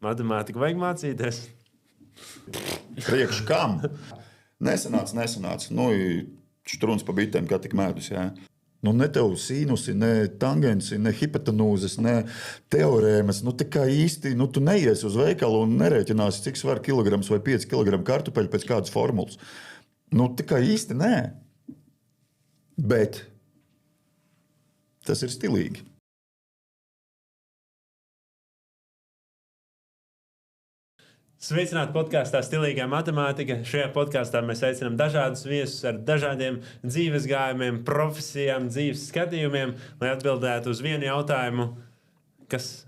Matemātiku vajag mācīties. Priekš kam? Nesanāca. Štruns pa bitēm, kā tik mēdus. Jā. Ne tev sīnusi, ne tangensi, ne hipotenūzes, ne teorēmas. Tā kā īsti, tu neies uz veikalu un nerēķināsi, cik svar kilograms vai 5 kg kartupeļu pēc kādas formulas. Tā kā īsti nē. Bet tas ir stilīgi. Sveicināti podkāstā Stilīgā matemātika. Šajā podkāstā mēs aicinām dažādus viesus ar dažādiem dzīves gājumiem, profesijām, dzīves skatījumiem, lai atbildētu uz vienu jautājumu,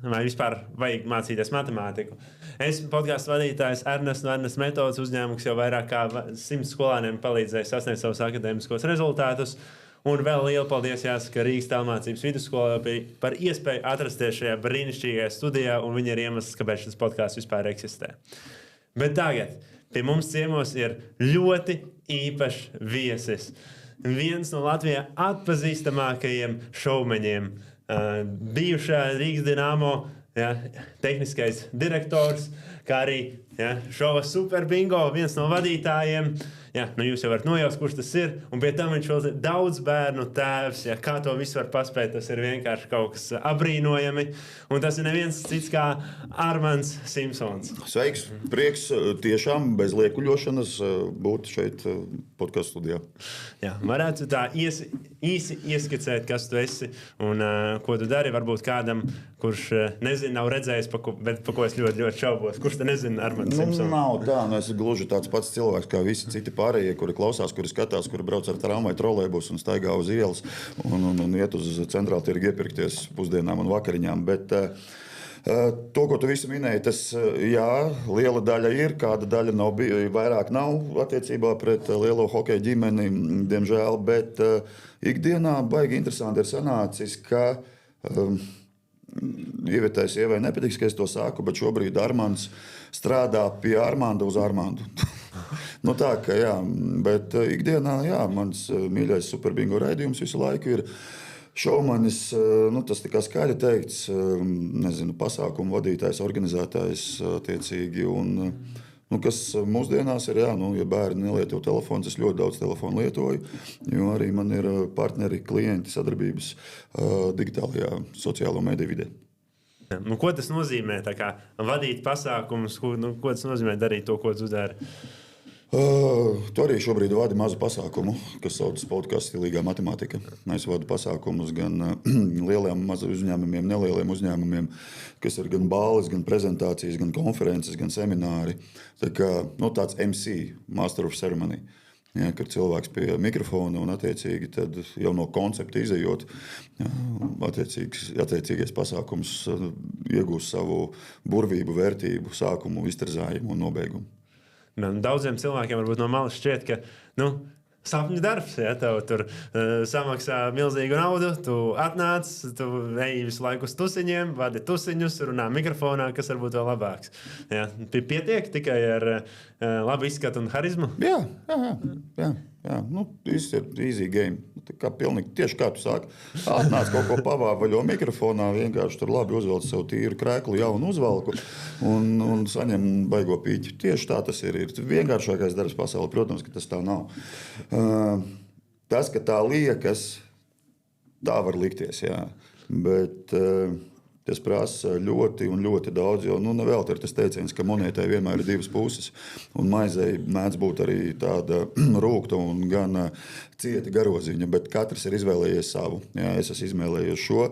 vai vispār vajag mācīties matemātiku. Esmu podkāstu vadītājs Ernests no Ernests metodes uzņēmuma, kas jau vairāk kā 100 skolāniem palīdzēja sasniegt savus akadēmiskos rezultātus. Un vēl lielu paldies jāsaka Rīgas Tālmācības vidusskolai par iespēju atrasties šajā brīnišķīgajā studijā, un viņi ir iemesls, kāpēc šis podkāsts vispār eksistē. Bet tagad pie mums ciemos ir ļoti īpašs viesis. Viens no Latvijā atpazīstamākajiem šovmeņiem, bijušā Rīgas Dinamo tehniskais direktors, kā arī šova Super Bingo, viens no vadītājiem. Jūs jau varat nojaust, kurš tas ir. Un pie tam viņš vēl ir daudz bērnu tēvs. Kā to visu var paspēt, tas ir vienkārši kaut kas apbrīnojami. Un tas ir neviens cits kā Armands Simpsons. Sveiks! Prieks tiešām bez liekuļošanas būt šeit podcastu studijā. Varētu tā īsi ieskicēt, kas tu esi un ko tu dari. Varbūt kādam, kurš nezina, nav redzējis, bet pa ko es ļoti, ļoti šaubos. Kurš te nezina Armands Simpsons? Nav tā, es gluži tāds pats cilvēks kā visi citi pārējie, kuri klausās, kuri skatās, kuri brauc ar tramvaju, trolejbusu un staigā uz ielas un iet uz centrālu tirgu iepirkties pusdienām un vakariņām. Bet to, ko tu visu minēji, tas liela daļa ir, kāda daļa vairāk nav attiecībā pret lielo hokeja ģimeni, diemžēl, bet ikdienā baigi interesanti ir sanācis, ka Ievietēji sievai nepatiks, ka es to saku, bet šobrīd Armands strādā pie Armanda uz Armandu. Tā kā bet ikdienā, mans mīļais Super Bingo raidījums visu laiku ir šovmanis, tas tikai skaļi teikts, pasākumu vadītājs, organizētājs attiecīgi, un kas mūsdienās ir, ja bērni nelieto telefons, es ļoti daudz telefonu lietoju, jo arī man ir partneri, klienti, sadarbības digitālajā sociālo mediju vidē. Ko tas nozīmē vadīt pasākumus? Ko tas nozīmē darīt to, ko tu dari? Tu arī šobrīd vadi mazu pasākumu, kas saucas podcasts Stilīgā matemātika. Es vadu pasākumus gan lieliem uzņēmumiem, nelieliem uzņēmumiem, kas ir gan balles, gan prezentācijas, gan konferences, gan semināri. Tāds MC, Master of Ceremony. Kad cilvēks pie mikrofona un attiecīgi tad jau no koncepta izejot, attiecīgais pasākums iegūst savu burvību, vērtību, sākumu, izterzājumu un nobeigumu. Daudziem cilvēkiem varbūt no malas šķiet, ka sapņu darbs, tev tur samaksā milzīgu naudu, tu atnāc, tu ej visu laiku uz tusiņiem, vadi tusiņus, runā mikrofonā, kas varbūt vēl labāks. Pietiek tikai ar labu izskatu un harizmu? Jā. Viss ir easy game. Pilnīgi tieši kā tu sāki. Atnāc kaut ko pavāvaļo mikrofonā, vienkārši tur labi uzvelc sev tīru krēklu, jaunu uzvalku un saņem baigo pīķi. Tieši tā tas ir. Ir vienkāršākais darbs pasaulē. Protams, ka tas tā nav. Tas, ka tā liekas, tā var likties, bet tas prasa ļoti un ļoti daudz, jo nevelti ir tas teiciens, ka monētai vienmēr ir divas puses, un maizei mēdz būt arī tāda rūgta un gan cieta garoziņa, bet katrs ir izvēlējies savu. Es esmu izvēlējies šo.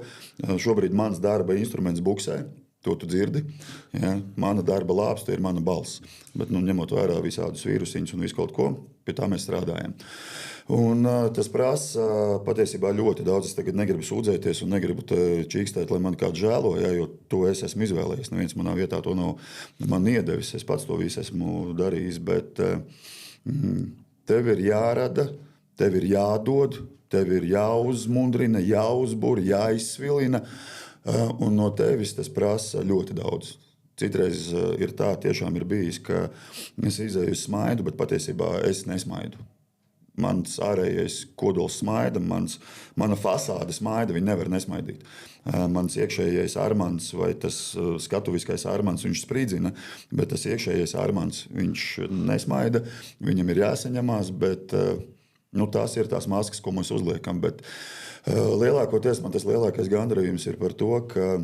Šobrīd mans darba instruments buksē. To tu dzirdi. Mana darba lāpsta ir mana balss. Bet, ņemot vērā visādus vīrusiņus un visu kaut ko, pie tā mēs strādājam. Un tas prasa patiesībā ļoti daudz. Es tagad negribu sūdzēties un negribu čīkstēt, lai man kāds žēlo, jo to es esmu izvēlējies. Neviens manā vietā to nav man iedevis. Es pats to visu esmu darījis, bet tev ir jārada, tev ir jādod, tev ir jāuzmundrina, jāuzbur, jāizsvilina. Un no tevis tas prasa ļoti daudz. Citreiz ir tā, tiešām ir bijis, ka es izēju uz smaidu, bet patiesībā es nesmaidu. mans ārējais kodols smaida, mana fasāde smaida, viņi nevar nesmaidīt. Mans iekšējais Armands vai tas skatuviskais Armands, viņš sprīdzina, bet tas iekšējais Armands, viņš nesmaida, viņam ir jāsaņemās, bet tās ir tās maskas, ko mēs uzliekam. Bet lielākoties man tas lielākais gandarījums ir par to, ka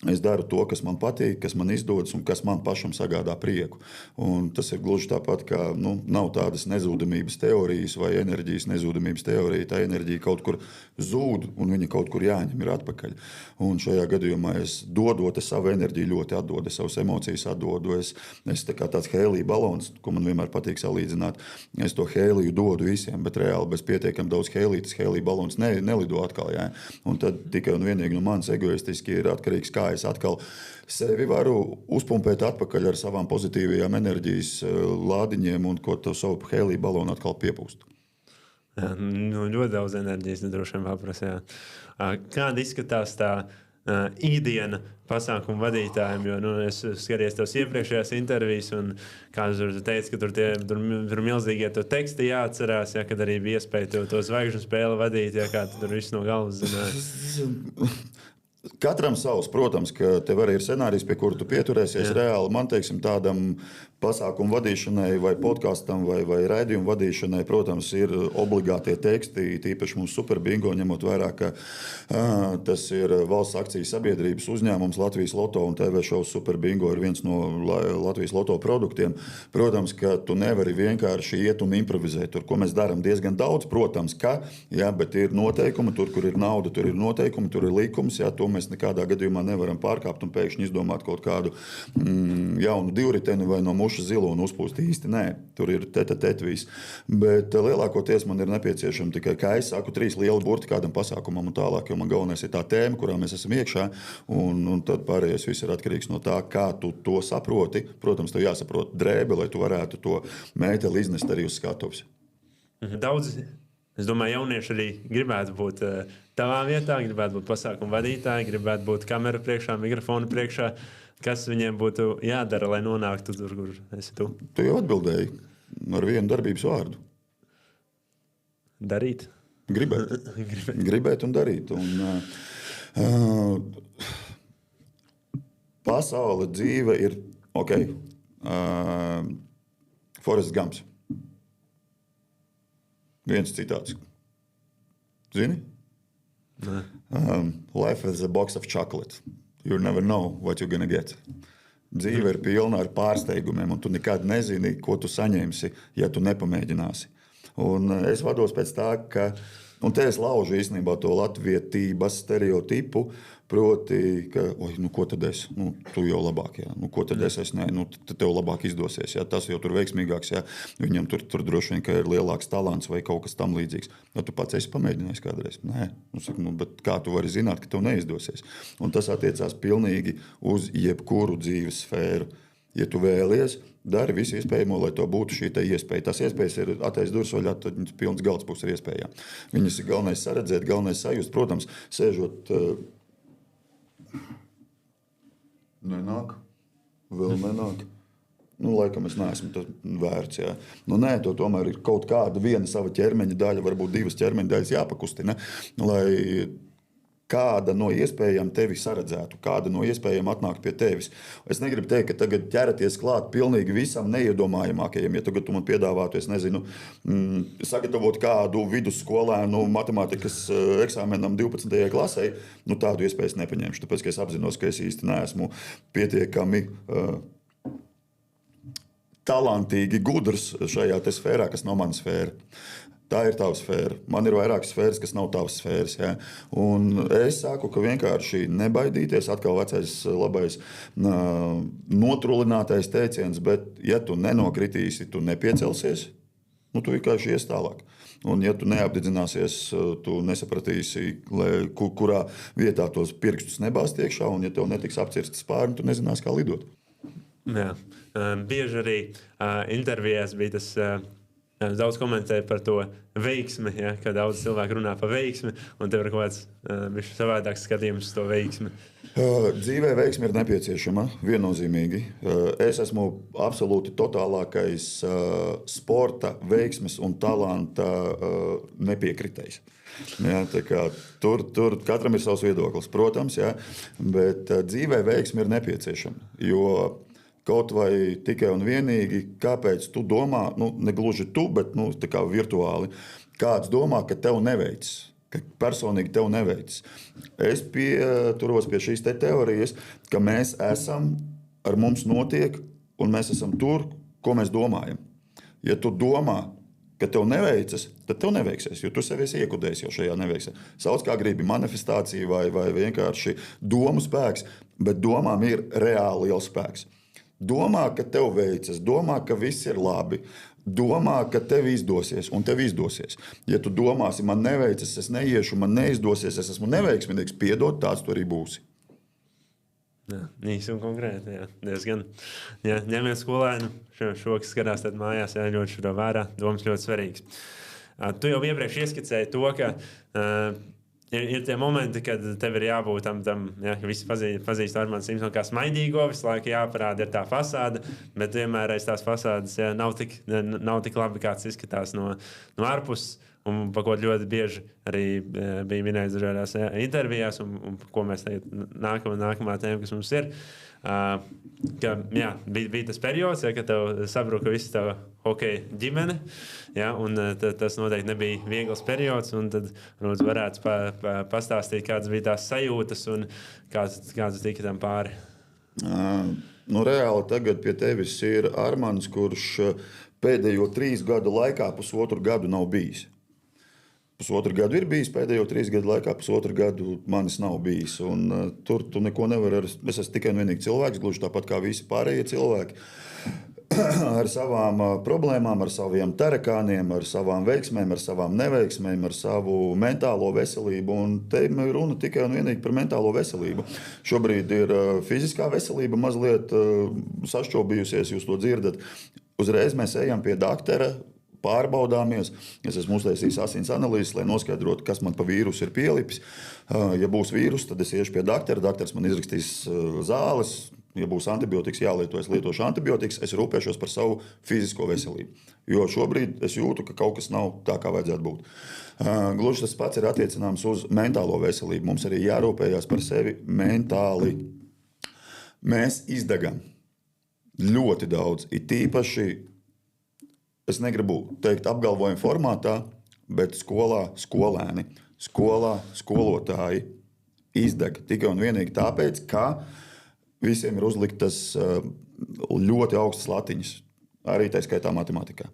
es daru to, kas man patīk, kas man izdodas un kas man pašam sagādā prieku. Un tas ir gluži tāpat, kā nav tādas nezūdamības teorijas vai enerģijas nezūdamības teorija. Tā enerģija kaut kur zūd un viņa kaut kur jāņem ir atpakaļ. Un šajā gadījumā es dodot savu enerģiju ļoti atdodu, savas emocijas atdodu. Es tā kā tāds hēlija balons, ko man vienmēr patīk salīdzināt, es to hēliju dodu visiem, bet reāli bez pietiekam daudz hēlija, tas hēlija balons nelido atkal. Jā. Un tad tikai un vienīgi no manis egoistiski ir atkarīgs, kā es atkal sevi varu uzpumpēt atpakaļ ar savām pozitīvajām enerģijas lādiņiem un ko to savu hēlija balonu atkal piepūst. Jā, ļoti daudz enerģijas droši vien paprasa. Kāda izskatās tā ikdiena pasākumu vadītājiem? Jo es skatījos tavas iepriekšējās intervijas, un kā tu teici, ka tur milzīgie to teksti jāatcerās, kad arī bija iespēja to zvaigžņu spēli vadīt, kā tu tur visu no galvas zināji. Katram savs, protams, ka tev arī ir scenārijs, pie kura tu pieturēsies. Reāli man, tādam pasākumu vadīšanai vai podkastam vai raidījumu vadīšanai, protams, ir obligātie teksti, tīpaši mums Superbingo, ņemot vērā, ka tas ir valsts akciju sabiedrības uzņēmums Latvijas Loto un TV šovs Superbingo ir viens no Latvijas Loto produktiem. Protams, ka tu nevari vienkārši iet un improvizēt. Tur, ko mēs darām diezgan daudz, protams, bet ir noteikumi, tur, kur ir nauda, tur ir noteikumi, tur ir likums, to mēs nekādā gadījumā nevaram pārkāpt un pēkšņi izdomāt kaut kādu jaunu divriteni vai no muša zilo un uzpūst īsti. Nē, tur ir viss. Bet lielākoties man ir nepieciešama tikai, kā es saku, 3 lieli burti kādam pasākumam un tālāk, jo man galvenais ir tā tēma, kurā mēs esam iekšā, un tad pārējais viss ir atkarīgs no tā, kā tu to saproti. Protams, tev jāsaprot drēbe, lai tu varētu to mēteli iznest arī uz skatuves. Daudz, es domāju, jaunieši arī gribētu būt tavā vietā, gribētu būt pasākumu vadītāji, gribētu būt kameru priekšā, mikrofonu priekšā. Kas viņiem būtu jādara, lai nonāktu tur, kur esi tu? Tu jau atbildēji ar vienu darbības vārdu. Darīt? Gribēt. Gribēt un darīt. Pasaule, dzīve ir ok. Forrests Gumps. Viens citāts. Zini? Life is a box of chocolate. You never know what you're gonna get. Dzīve ir pilna ar pārsteigumiem, un tu nekad nezini, ko tu saņemsi, ja tu nepamēģināsi. Un es vados pēc tā, ka, un te es laužu īstenībā to latvietības stereotipu, proti, ka, ko tad es? Tu jau labāk, jā. Ko tad es? Nē, tad tev labāk izdosies, jā. Tas jau tur veiksmīgāks, jā. Viņam tur droši vien, ka ir lielāks talants vai kaut kas tam līdzīgs. Ja tu pats esi pamēģinājis kādreiz? Nē. Bet kā tu vari zināt, ka tev neizdosies? Un tas attiecās pilnīgi uz jebkuru dzīves sfēru. Ja tu vēlies, dari visu iespējamo, lai to būtu šī iespēja. Tās iespējas ir attaisnot durvis vaļā, tad pilns galds būs ar iespējām. Viņas ir galvenais saredzēt, galvenais sajust. Protams, sēžot... Nenāk. Vēl nenāk. Laikam es neesmu vērts. Jā. Nē, to tomēr ir kaut kāda viena sava ķermeņa daļa, varbūt 2 ķermeņa daļas jāpakustina, lai kāda no iespējām tevi saredzētu, kāda no iespējām atnāk pie tevis. Es negribu teikt, ka tagad ķeraties klāt pilnīgi visam neiedomājamākajam. Ja tagad tu man piedāvātu, es nezinu, sagatavot kādu vidusskolēnu matemātikas eksāmenam 12. klasē, tādu iespēju es nepaņemšu, tāpēc, ka es apzinos, ka es īsti neesmu pietiekami talantīgi gudrs šajā sfērā, kas nav mana sfēra. Tā ir tava sfēra. Man ir vairākas sfēras, kas nav tavas sfēras. Ja? Un es saku, ka vienkārši nebaidīties, atkal vecais labais notrulinātais teiciens, bet ja tu nenokritīsi, tu nepiecelsies, tu vienkārši ies tālāk. Un ja tu neapdedzināsies, tu nesapratīsi, kurā vietā tos pirkstus nebāzt iekšā, un ja tev netiks apcirsts spārni, tu nezināsi, kā lidot. Jā. Bieži arī intervijās bija tas daudz komentē par to veiksmi, ja, kad daudz cilvēku runā par veiksmi, un tev ir kaut kāds savādāks skatījums uz to veiksmi. Dzīvē veiksme ir nepieciešama, viennozīmīgi. Es esmu absolūti totālākais sporta, veiksmes un talanta nepiekritējs. Ja, tur katram ir savs viedoklis, protams, ja, bet dzīvē veiksme ir nepieciešama. Jo kaut vai tikai un vienīgi, kāpēc tu domā, ne gluži tu, bet tā virtuāli, kāds domā, ka tev neveicis. Ka personīgi tev neveicis. Es pieturos pie šīs teorijas, ka mēs esam, ar mums notiek, un mēs esam tur, ko mēs domājam. Ja tu domā, ka tev neveicas, tad tev neveiksies, jo tu sevi esi iekudējis jau šajā neveiksmē. Sauc kā gribi manifestācija vai vienkārši domu spēks, bet domām ir reāli liels spēks. Domā, ka tev veicas, domā, ka viss ir labi. Domā, ka tev izdosies, un tev izdosies. Ja tu domāsi, man neveicas, es neiešu, man neizdosies, es esmu neveiksmīgs, piedod, tāds tu arī būsi. Jā, īsi un konkrēti, jā, diezgan. Jā, ņemiet skolēnu, šo, kas skatās tad mājās, jāņot šo vērā, domas ļoti svarīgs. Tu jau iepriekš ieskicēji to, ka ir tie momenti, kad tev ir jābūt tam ja, visi pazīst Armānu Simpsonu kā smaidīgo, visu laiku jāparāda ir tā fasāde, bet vienmēr aiz tās fasādes ja, nav tik labi, kāds izskatās no ārpuses. Un par ko ļoti bieži arī bija minēts dažādās intervijās, un ko mēs tagad nākamā tēma, kas mums ir, ka jā, bija tas periods, ja, kad tev sabruka visa tava hokeja ģimene, ja, un tas noteikti nebija viegls periods, un tad varētu pastāstīt, kādas bija tās sajūtas un kāds tika tam pāri. Reāli tagad pie tevis ir Armāns, kurš pēdējo 3 gadu laikā pusotru gadu nav bijis. Pusotru gadu ir bijis, pēdējo 3 gadu laikā pusotru gadu manis nav bijis. Un, tur tu neko nevari. Es esmu tikai un vienīgi cilvēks, gluži tāpat kā visi pārējie cilvēki. Ar savām problēmām, ar saviem tarakāniem, ar savām veiksmēm, ar savām neveiksmēm, ar savu mentālo veselību. Un te ir runa tikai un vienīgi par mentālo veselību. Šobrīd ir fiziskā veselība mazliet sašķobījusies, jūs to dzirdat. Uzreiz mēs ejam pie doktora. Pārbaudāmies. Es esmu uztaisījis asins analīzes, lai noskaidrotu, kas man pa vīrusu ir pielipis. Ja būs vīrus, tad es iešu pie doktora. Doktors man izrakstīs zāles. Ja būs antibiotikas jālieto, es lietošu antibiotikas. Es rūpēšos par savu fizisko veselību. Jo šobrīd es jūtu, ka kaut kas nav tā, kā vajadzētu būt. Gluži tas pats ir attiecināms uz mentālo veselību. Mums arī jārūpējās par sevi mentāli. Mēs izdegam ļoti daudz. It īpaši es negribu teikt apgalvojumu formātā, bet skolā skolēni, skolā skolotāji izdeg tikai un vienīgi tāpēc, ka visiem ir uzliktas ļoti augstas latiņas, arī tā skaitā matemātikā.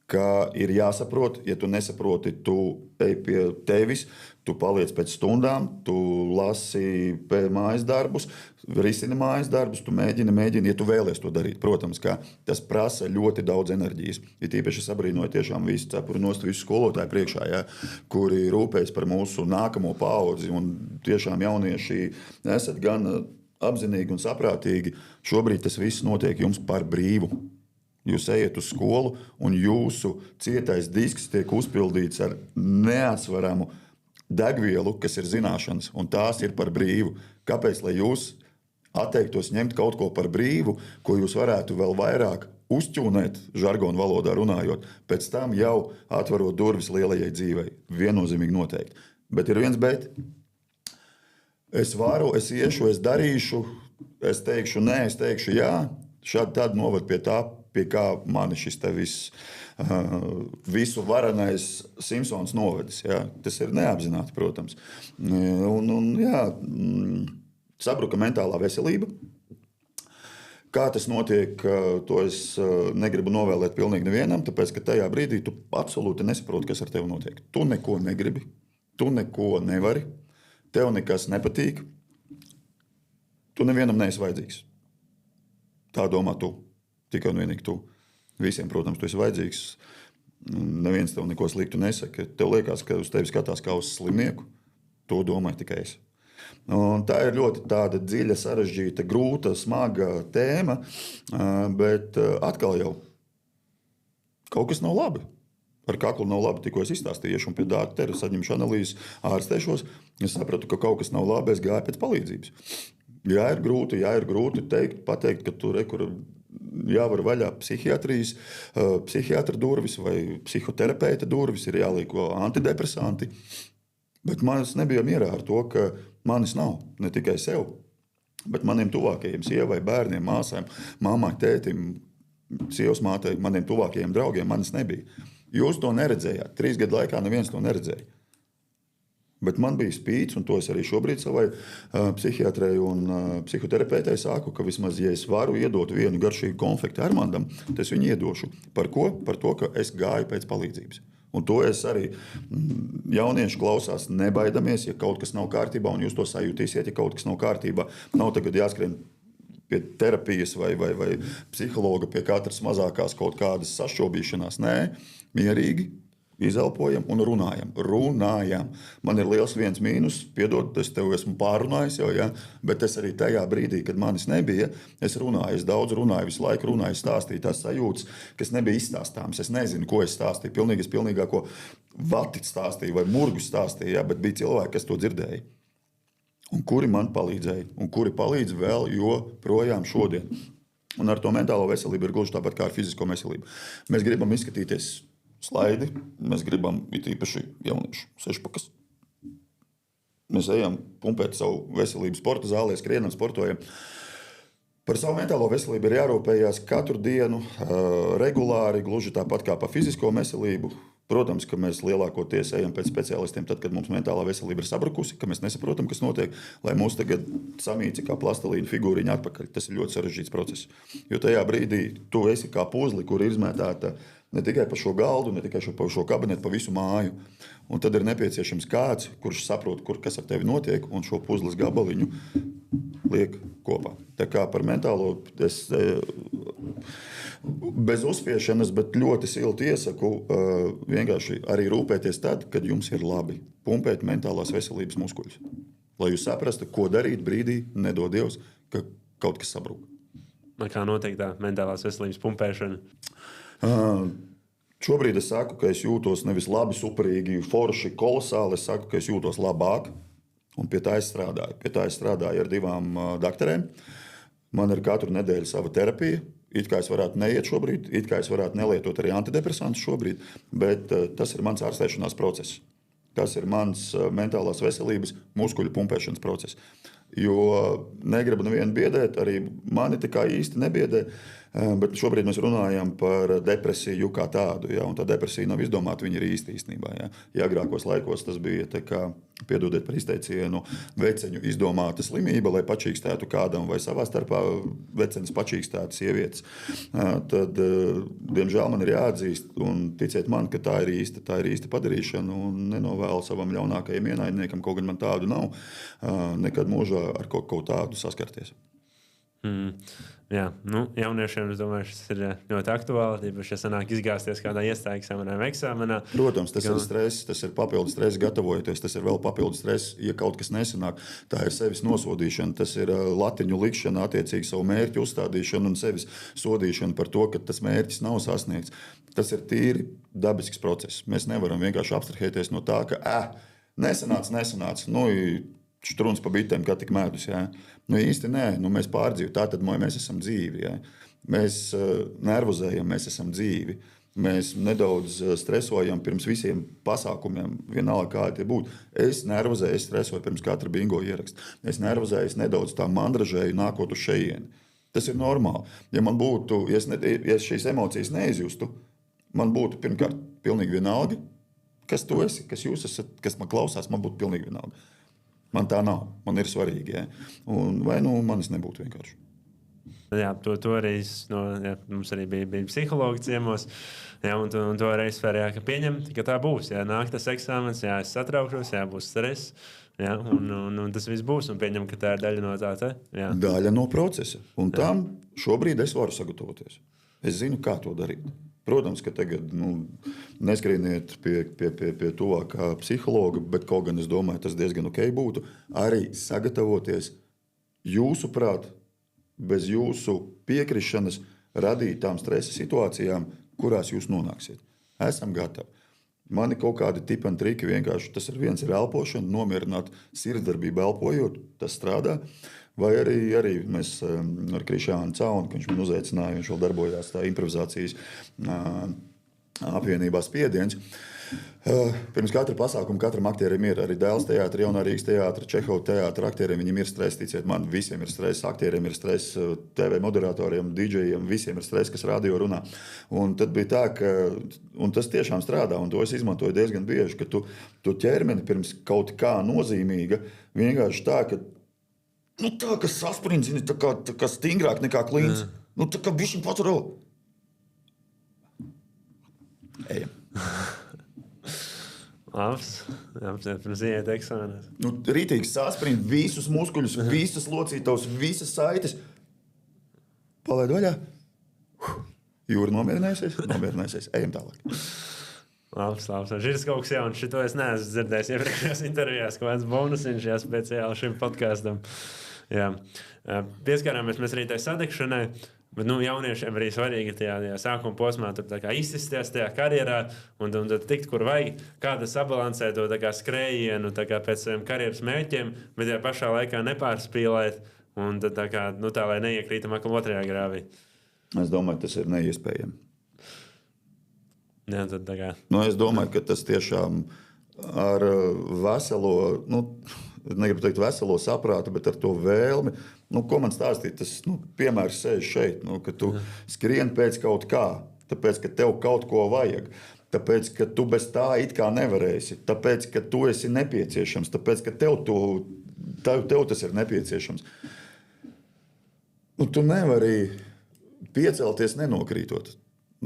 Ka ir jāsaprot, ja tu nesaproti, tu ej pie tevis, tu paliec pēc stundām, tu lasi mājas darbus, risini mājas darbus, tu mēģini, ja tu vēlies to darīt. Protams, ka tas prasa ļoti daudz enerģijas. Ir tīpaši es abrīnoju tiešām visu cepuri nost visu skolotāju priekšā, ja, kuri rūpējas par mūsu nākamo paudzi, un tiešām jaunieši esat gan apzinīgi un saprātīgi. Šobrīd tas viss notiek jums par brīvu. Jūs ejat uz skolu, un jūsu cietais disks tiek uzpildīts ar neatsveramu degvielu, kas ir zināšanas, un tās ir par brīvu. Kāpēc? Lai jūs atteiktos ņemt kaut ko par brīvu, ko jūs varētu vēl vairāk uzķūnēt, žargonu valodā runājot, pēc tam jau atverot durvis lielajai dzīvei. Viennozīmīgi noteikti. Bet ir viens bet. Es varu, es iešu, es darīšu, es teikšu nē, es teikšu jā. Šādi tad novad pie tā, pie kā mani šis te visu varenais Simpsons novedis. Ja? Tas ir neapzināti, protams. Sabruka mentālā veselība. Kā tas notiek, to es negribu novēlēt pilnīgi nevienam, tāpēc, ka tajā brīdī tu absolūti nesaproti, kas ar tevi notiek. Tu neko negribi, tu neko nevari, tev nekas nepatīk, tu nevienam neesi vajadzīgs. Tā domā tu. Tikai un vienīgi tu. Visiem, protams, tu esi vajadzīgs. Neviens tev neko sliktu nesaka. Tev liekas, ka uz tevi skatās kā uz slimnieku. To domāju tikai es. Un tā ir ļoti tāda dziļa, sarežģīta, grūta, smaga tēma, bet atkal jau Kaut kas nav labi. Ar kaklu nav labi, tikko es izstāstīju, un pie doktora saņemšu analīzes, ārstēšos. Es sapratu, ka kaut kas nav labi, es gāju pēc palīdzības. Jā, ir grūti pateikt, ka tur jāvar vaļā psihiatrijas, psihiatra durvis vai psihoterapeita durvis, ir jālieko antidepresanti. Bet manis nebija mierā ar to, ka manis nav, ne tikai sev, bet maniem tuvākajiem, sievai, bērniem, māsām, māmai, tētim, sievas mātei, maniem tuvākajiem draugiem manis nebija. Jūs to neredzējāt. 3 gadu laikā neviens to neredzēja. Bet man bija spīts, un to es arī šobrīd savai psihiatrei un psihoterapeitei saku, ka vismaz, ja es varu iedot vienu garšīgu konfekti Armandam, tad es viņu iedošu. Par ko? Par to, ka es gāju pēc palīdzības. Un to es arī jaunieši klausās, nebaidamies, ja kaut kas nav kārtībā, un jūs to sajūtīsiet, ja kaut kas nav kārtībā. Nav tagad jāskrien pie terapijas vai psihologa, pie katras mazākās kaut kādas sašķobīšanās. Nē, mierīgi izelpojam un runājam. Man ir liels viens mīnus, piedod, es tev esmu pārrunājis jau, ja? Bet es arī tajā brīdī, kad manis nebija, es runāju, es daudz runāju, visu laiku runāju, stāstīju tās sajūtas, kas nebija izstāstāmas. Es nezinu, ko es stāstīju, pilnīgāko vati stāstīju vai murgu stāstīju, ja? Bet bija cilvēki, kas to dzirdēja. Un kuri man palīdzēja, un kuri palīdz vēl joprojām šodien. Un ar to mentālo veselību ir gluži tāpat kā ar fizisko veselību. Mēs gribam izskatīties slaidi, mēs gribam it īpaši jauniešu sešpakas. Mēs ejam pumpēt savu veselību sporta zālē, skrienam, sportojam. Par savu mentālo veselību ir jārūpējās katru dienu, regulāri, gluži tāpat kā par fizisko veselību. Protams, ka mēs lielākoties ejam pēc speciālistiem tad, kad mums mentālā veselība ir sabrukusi, ka mēs nesaprotam, kas notiek, lai mūs tagad samīci kā plastelīna figūriņa atpakaļ. Tas ir ļoti sarežģīts process. Jo tajā brīdī tu esi kā puzli, kur ir izmētāta ne tikai pa šo galdu, ne tikai pa šo kabinetu, pa visu māju. Un tad ir nepieciešams kāds, kurš saprot, kas ar tevi notiek, un šo puzles gabaliņu liek kopā. Tā kā par mentālo es bez uzspiešanas, bet ļoti silti iesaku vienkārši arī rūpēties tad, kad jums ir labi. Pumpēt mentālās veselības muskuļus. Lai jūs saprastu, ko darīt brīdī, nedod Dievs, ka kaut kas sabrūk. Kā notiek tā mentālās veselības pumpēšana? Šobrīd es saku, ka es jūtos nevis labi, superīgi, forši, kolosāli. Es saku, ka es jūtos labāk, un pie tā es strādāju. Pie tā es strādāju ar 2 doktoriem. Man ir katru nedēļu sava terapija. It kā es varētu neiet šobrīd, it kā es varētu nelietot arī antidepresantus šobrīd, bet tas ir mans ārstēšanās process. Tas ir mans mentālās veselības muskuļu pumpēšanas process. Jo negribu nevienu biedēt, arī mani tā kā īsti nebiedē, bet šobrīd mēs runājam par depresiju kā tādu. Ja? Un tā depresija nav izdomāta, viņa ir īstenībā. Ja? Ja agrākos laikos tas bija, tā kā, piedodiet par izteicienu, veceņu izdomāta slimība, lai pačīkstētu kādam vai savā starpā vecenis pačīkstētu sievietes. Tad, diemžēl man ir jāatzīst, un ticiet man, ka tā ir īsta padarīšana, un nenovēlu savam ļaunākajam ienaidniekam, kaut gan man tādu nav, nekad mūžā ar kaut tādu saskarties. Jā, jauniešiem, es domāju, tas ir ļoti aktuāli. Tīpaši, ja sanāk izgāzties kādā iestāju eksāmenā. Protams, tas ir stress, tas ir papildus stress, gatavojoties. Tas ir vēl papildus stress, ja kaut kas nesanāk. Tā ir sevis nosodīšana, tas ir latiņu likšana, attiecīgi savu mērķu uzstādīšana un sevis sodīšana par to, ka tas mērķis nav sasniegts. Tas ir tīri dabisks process. Mēs nevaram vienkārši abstrahēties no tā, ka nesanāca. Štruns pa bitēm, kā tik mēdus. Ja? Īsti nē, mēs pārdzīvojam. Tātad mēs esam dzīvi. Ja? Mēs nervozējam, mēs esam dzīvi. Mēs nedaudz stresojam pirms visiem pasākumiem, vienalga kādi tie būtu. Es nervozēju, es stresoju pirms katra bingo ieraksta. Es nervozēju, es nedaudz tā mandražēju nākot uz šejieni. Tas ir normāli. Ja man būtu, ja es šīs emocijas neizjustu, man būtu pirmkārt pilnīgi vienalga, kas tu esi, kas jūs esat, kas man klausās, man būtu pilnīgi vienalga. Man tā nav. Man ir svarīgi. Ja? Vai manis nebūtu vienkārši. Jā, to arī mums arī bija psihologi ciemos. Jā, un to arī sfērā, ka pieņemt, ka tā būs. Jā, nāk tas eksāmens, jā, es satraukšos, jā, būs stress. Jā, un tas viss būs. Un pieņem, ka tā ir daļa no tā. Jā. Daļa no procesa. Un tam šobrīd es varu sagatavoties. Es zinu, kā to darīt. Protams, ka tagad neskrieniet pie tuvākā psihologa, bet kaut gan es domāju, tas diezgan ok būtu arī sagatavoties jūsuprāt, bez jūsu piekrišanas radītām stresa situācijām, kurās jūs nonāksiet. Esam gatavi. Man ir kaut kādi tipi un triki, vienkārši tas viens ir elpošana, nomierināt sirdsdarbību elpojot, tas strādā. Vai arī mēs ar Krišānu Caunu, ka viņš man uzaicināja, viņš vēl darbojās tā improvizācijas apvienībā Spiediens. Pirms katra pasākuma katram aktierim ir arī Dēls teātris, Jaunā Rīgas teātris, Čehova teātris. Aktieriem viņiem ir stress, ticiet man, visiem ir stress. Aktieriem ir stress, TV moderatoriem, DJiem, visiem ir stress, kas radio runā. Un tad bija tā, ka tas tiešām strādā, un to es izmantoju diezgan bieži, ka tu ķermeni pirms kaut kā nozīmīga vienkārši tā, ka sasprints, tā kā stingrāk nekā klīns. Tā kā bišķiņ pats vēl. Ejam. Labs, pirms iet eksāmenēs. Rītīgs sāsprint, visus muskuļus, visas locītavas, visas saites. Palaid vaļā. Jūra nomierinājusies. Ejam tālāk. Labs. Šis kaut kas jauns. Šito es neesmu dzirdējis iepriekšējās intervijās. Kaut kāds bonusiņš speciāli šim podkastam. Jā. Pieskārāmies mēs arī tai sadegšanai. Bet jauniešiem arī svarīgi tajā sākuma posmā izsisties tajā karjerā un tad tikt, kur vajag, kā tas sabalansē to skrējienu pēc saviem karjeras mērķiem, bet tajā pašā laikā nepārspīlēt un tad tā lai neiekrītam atkal otrajā grāvī. Es domāju, tas ir neiespējami. Jā, tad es domāju, ka tas tiešām ar veselo, negribu teikt veselo saprātu, bet ar to vēlmi. Ko man stāstīt? Tas piemērs sēž šeit, ka tu skrien pēc kaut kā, tāpēc, ka tev kaut ko vajag, tāpēc, ka tu bez tā it kā nevarēsi, tāpēc, ka tu esi nepieciešams, tāpēc, ka tev tas ir nepieciešams. Tu nevari piecelties nenokrītot.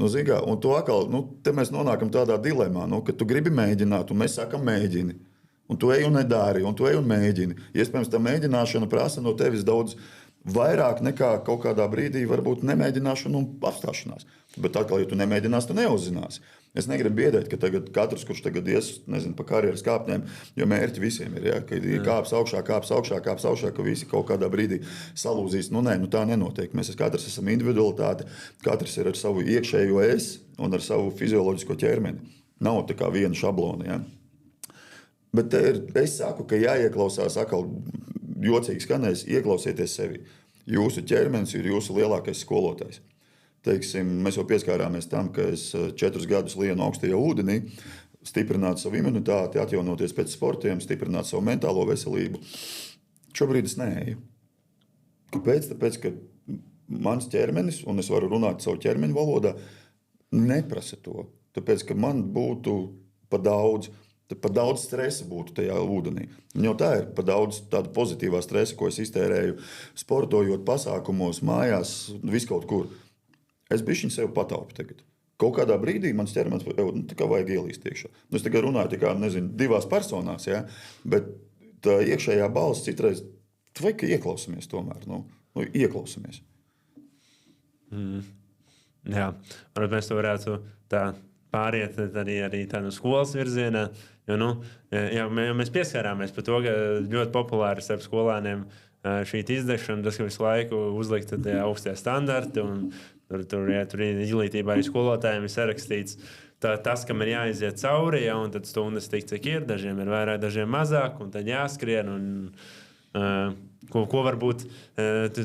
Un tu atkal, te mēs nonākam tādā dilemā, ka tu gribi mēģināt, un mēs sakam mēģini. Un tu ej un nedari, un tu ej un mēģini. Iespējams, tā mēģināšana prasa no tevis daudz vairāk nekā kaut kādā brīdī varbūt nemēģināšana un apstāšanās. Bet atkal, ja tu nemēģināsi, tu neuzzināsi. Es negribu biedēt, ka tagad katrs, kurš tagad ies, pa karjeras kāpņiem, jo mērķi visiem ir, ka kāps augšā, ka visi kaut kādā brīdī salūzīs. Tā nenotiek. Mēs katrs esam individualitāte, katrs ir ar savu iekšējo es un ar savu fizioloģisko ķermeni. Nav tā kā viena šablona, ja? Bet es saku, ka jāieklausās, atkal jocīgi skanēs, ieklausieties sevi. Jūsu ķermenis ir jūsu lielākais skolotājs. Teiksim, mēs jau pieskārāmies tam, ka es 4 gadus lienu augstajā ūdenī, stiprināt savu imunitāti, atjaunoties pēc sportiem, stiprināt savu mentālo veselību. Šobrīd es neeju. Kāpēc? Tāpēc, ka mans ķermenis, un es varu runāt savu ķermeņu valodā, neprasa to. Tāpēc, ka man būtu pa daudz stresa būtu tajā ūdenī. Jau tā ir pa daudz tāda pozitīvā stresa, ko es iztērēju sportojot, pasākumos, mājās, viskaut kur. Es bišķiņ sev pataupu tagad. Kaut kādā brīdī mans ķermenis tā vajag ielīst iekšā. Es tikai runāju tā kā, divās personās, ja? Bet tā iekšējā balss citreiz, vajag, ka ieklausamies tomēr. Ieklausamies. Jā, varbūt mēs to varētu tā pāriet arī tādā skolas virzienā. Jo, mēs pieskārāmies par to, ka ļoti populāri starp skolēniem šī izdegšana, tas, ka visu laiku uzlikt augstie standarti. Tur izglītībā arī skolotājiem ir sarakstīts tas, kam ir jāiziet cauri, un tad stundas tik, cik ir. Dažiem ir vairāk, dažiem mazāk, un tad jāskrien. Ko varbūt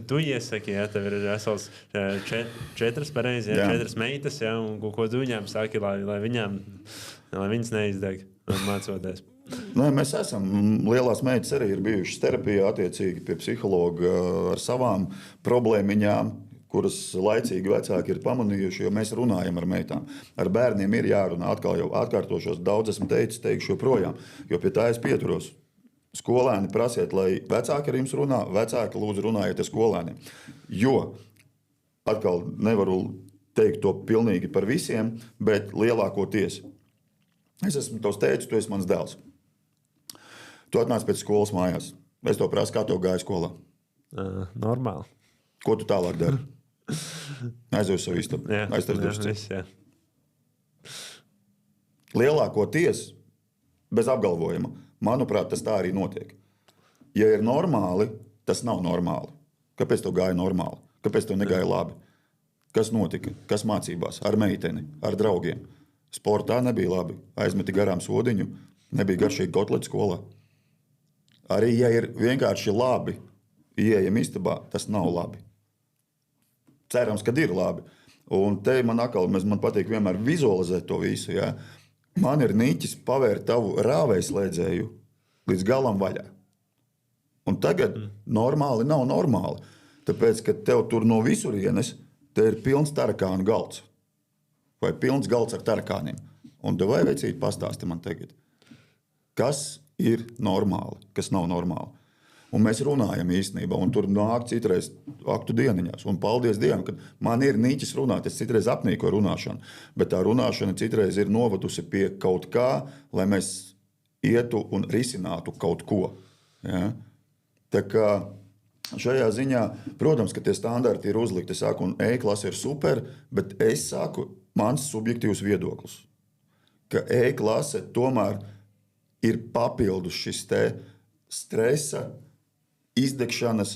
tu iesaki, ja tev ir vesels 4 pareizi, 4 meitas, ja, un ko tu viņām saki, lai viņas neizdeg mācoties? Mēs esam, lielās meitas arī ir bijušas terapijā, attiecīgi pie psihologa ar savām problēmiņām, kuras laicīgi vecāki ir pamanījuši, jo mēs runājam ar meitām. Ar bērniem ir jārunā, atkal jau atkārtošos, daudz esmu teicis, teikšu joprojām, jo pie tā es pieturos. Skolēni prasiet, lai vecāki ar jums runā, vecāki lūdzu runājiet ar skolēniem. Jo, atkal nevaru teikt to pilnīgi par visiem, bet lielākoties. Es esmu tavs tētis, tu esi mans dēls. Tu atnāc pēc skolas mājās. Es to prasu, kā tev gāja skolā. Normāli. Ko tu tālāk dari? Aizdev savu istabu. Lielākoties, bez apgalvojuma, manuprāt, tas tā arī notiek. Ja ir normāli, tas nav normāli. Kāpēc tev gāja normāli? Kāpēc tev negāja labi? Kas notika? Kas mācībās? Ar meiteni, ar draugiem. Sportā nebija labi. Aizmeti garām sodiņu, nebija garšīgi kotleti skolā. Arī, ja ir vienkārši labi, ieejam istabā, tas nav labi. Cerams, ka ir labi. Un te man patīk vienmēr vizualizēt to visu. Ja? Man ir niķis pavērt tavu rāvējslēdzēju līdz galam vaļā. Un tagad normāli nav normāli. Tāpēc, ka tev tur no visurienes te ir pilns tarakānu galds. Vai pilns galds ar tarakāniem. Un vai veicīt pastāsti man tagad, kas ir normāli, kas nav normāli. Un mēs runājam īstenībā, un tur nāk citreiz aktu dieniņās. Un paldies Dievam, ka man ir niķis runāt. Es citreiz apnīkoju runāšanu, bet tā runāšana citreiz ir novadusi pie kaut kā, lai mēs ietu un risinātu kaut ko. Ja? Tā kā šajā ziņā, protams, ka tie standarti ir uzlikti. Es saku, un E-klase ir super, bet es saku, mans subjektīvs viedoklis, ka E-klase tomēr ir papildus šis te stresa, izdegšanas,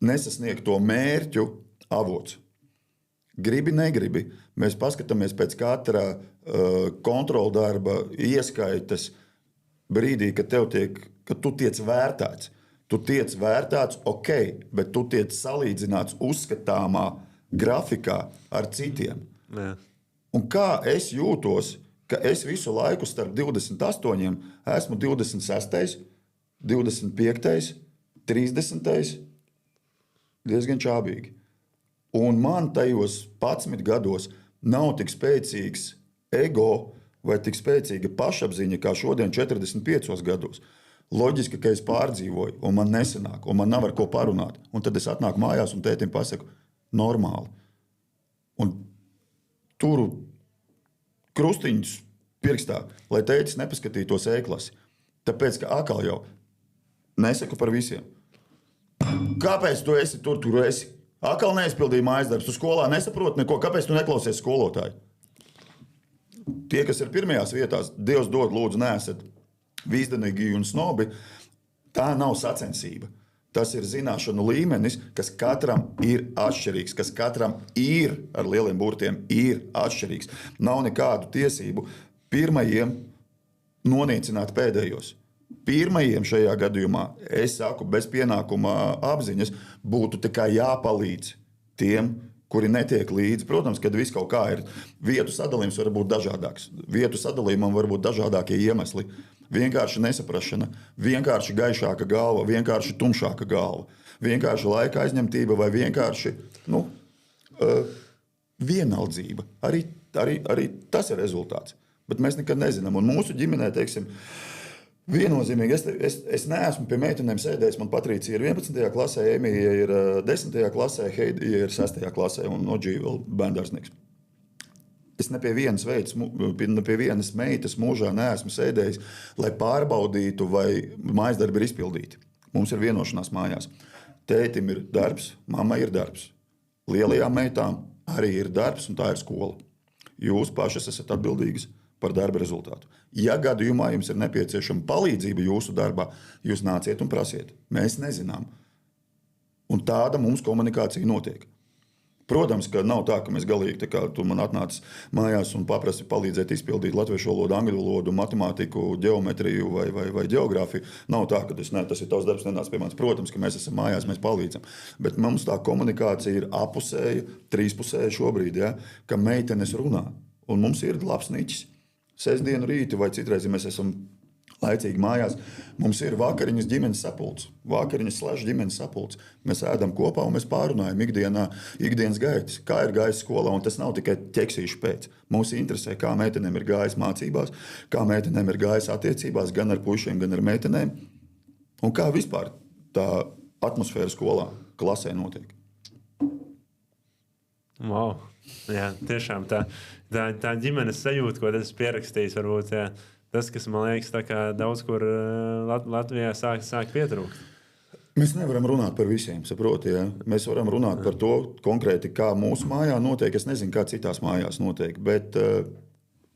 nesasniegto mērķu avots. Gribi, negribi. Mēs paskatāmies pēc katra kontroldarba ieskaitas brīdī, kad tu tiec vērtēts. Tu tiec vērtēts, ok, bet tu tiec salīdzināts uzskatāmā grafikā ar citiem. Jā. Un kā es jūtos, ka es visu laiku starp 28 esmu 26, 25, 30, diezgan čābīgi. Un man tajos 11 gados nav tik spēcīgs ego vai tik spēcīga pašapziņa kā šodien 45 gados. Loģiski, ka es pārdzīvoju, un man nesanāk, un man nav ar ko parunāt. Un tad es atnāku mājās un tētim pasaku, normāli. Un turu krustiņus pirkstā, lai tētis nepaskatītos E-klasi. Tāpēc, ka atkal jau nesaku par visiem. Kāpēc tu esi tur esi? Atkal neizpildīji mājas darbus. Tu skolā nesaproti neko. Kāpēc tu neklausies skolotāju? Tie, kas ir pirmajās vietās, Dievs dod, lūdzu, neesat vīzdenīgi un snobi, tā nav sacensība. Tas ir zināšanu līmenis, kas katram ir atšķirīgs, kas katram ir ar lieliem burtiem ir atšķirīgs. Nav nekādu tiesību pirmajiem nonīcināt pēdējos. Pirmajiem šajā gadījumā, es saku, bez pienākuma apziņas būtu tikai jāpalīdz tiem, kuri netiek līdzi. Protams, kad viss kaut kā ir, vietu sadalījums var būt dažādāks. Vietu sadalījumam var būt dažādākie iemesli. Vienkārši nesaprašana, vienkārši gaišāka galva, vienkārši tumšāka galva, vienkārši laika aizņemtība vai vienkārši vienaldzība. Arī tas ir rezultāts. Bet mēs nekad nezinām. Un mūsu ģimenē, teiksim, viennozīmīgi, es neesmu pie meitenēm sēdējis. Man Patricija ir 11. klasē, Emīja ir 10. klasē, Heidija ir 6. klasē un Oģija vēl bērndārznieks. Es ne pie vienas meitas mūžā neesmu sēdējis, lai pārbaudītu, vai mājas darbi ir izpildīti. Mums ir vienošanās mājās. Tētim ir darbs, mammai ir darbs. Lielajām meitām arī ir darbs, un tā ir skola. Jūs pašas esat atbildīgas par darba rezultātu. Ja gadījumā jums ir nepieciešama palīdzība jūsu darbā, jūs nāciet un prasiet. Mēs nezinām. Un tāda mums komunikācija notiek. Protams, ka nav tā, ka mēs galīgi, tā kā tu man atnāc mājās un paprasti palīdzēt izpildīt latviešu valodu, angļu valodu, matemātiku, ģeometriju vai geogrāfiju. Nav tā, ka tas ir tavs darbs, nenāc pie manis. Protams, ka mēs esam mājās, mēs palīdzam. Bet mums tā komunikācija ir apusēja, trīspusēja šobrīd, ja, ka meitenes runā. Un mums ir labs niķis. Sestdienu rīti vai citreiz, ja mēs esam laicīgi mājās, mums ir vakariņas ģimenes sapulcs. Vakariņas / ģimenes sapulcs. Mēs ēdam kopā un mēs pārunājam ikdienas gaitas. Kā ir gājis skolā, un tas nav tikai ķeksīšu pēc. Mums interesē, kā meitenēm ir gājis mācībās, kā meitenēm ir gājis attiecībās, gan ar puišiem, gan ar meitenēm. Un kā vispār tā atmosfēra skolā, klasē notiek. Wow. Jā, tiešām tā ģimenes sajūta, ko tas pierakstījis, varbūt jā, tas, kas man liekas, tā kā daudz kur Latvijā sāk pietrūkt. Mēs nevaram runāt par visiem, saproti, ja? Mēs varam runāt par to konkrēti, kā mūsu mājā notiek. Es nezinu, kā citās mājās notiek, bet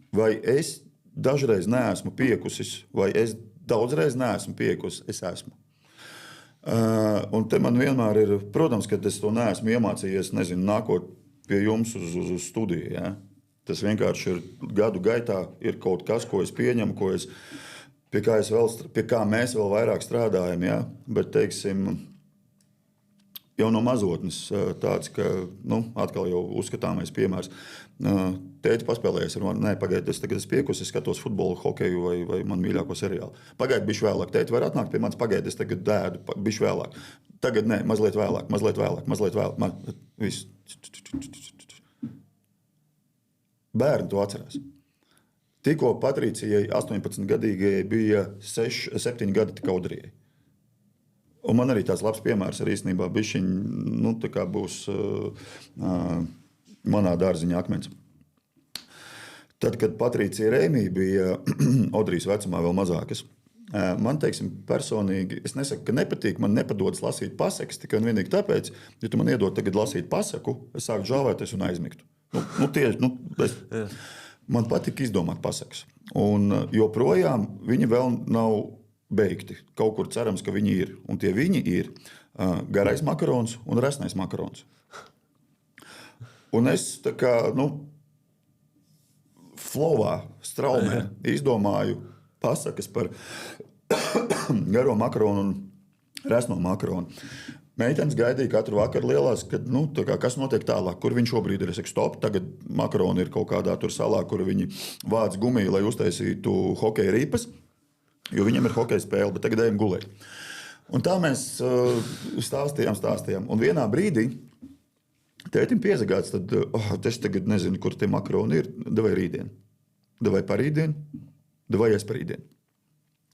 vai es dažreiz neesmu piekusis, vai es daudzreiz neesmu piekusis, es esmu. Un te man vienmēr ir, protams, ka es to neesmu iemācījies, nezinu, nākot pie jums uz studiju. Ja? Tas vienkārši ir gadu gaitā, ir kaut kas, ko es pieņemu, pie kā mēs vēl vairāk strādājam. Ja? Bet, teiksim, jau no mazotnes tāds, ka atkal jau uzskatāmais piemērs. Tēti paspēlējies ar mani. Nē, pagaidi, es tagad piekusi, es skatos futbolu, hokeju vai man mīļāko seriālu. Pagaidi, bišķi vēlāk. Tēti var atnākt pie manis, pagaidi, es tagad dēdu, bišķi vēlāk. Tagad nē, mazliet vēlāk. Viss. Bērni to atcerās. Tikko Patricijai 18-gadīgajai bija 7 gadi tik Audrijai. Un man arī tāds labs piemērs ar īstenībā bišķiņ, tā kā būs manā dārziņā akmens. Tad, kad Patricija Rēmija bija Audrijas vecumā vēl mazākas, man, teiksim, personīgi, es nesaku, ka nepatīk, man nepadodas lasīt pasakas, tikai un vienīgi tāpēc, ja tu man iedod tagad lasīt pasaku, es sāku žāvēties un aizmigtu. Man patika izdomāt pasakas. Un joprojām viņi vēl nav beigti. Kaut kur cerams, ka viņi ir. Un tie viņi ir garais makarons un resnais makarons. Un es tā kā, flowā, straumē izdomāju pasakas par garo makaronu un resno makaronu. Meitenes gaidīja katru vakaru lielās, kad, kas notiek tālāk, kur viņš šobrīd ir. Es saku, stop, tagad makaroni ir kaut kādā tur salā, kur viņi vāc gumiju, lai uztaisītu hokeja ripas, jo viņam ir hokeja spēle, bet tagad ejam gulēt. Un tā mēs stāstījām. Un vienā brīdī tētim piezagāts, tad es tagad nezinu, kur tie makaroni ir, davai rītdien. Davai parītdien, davai es parītdien.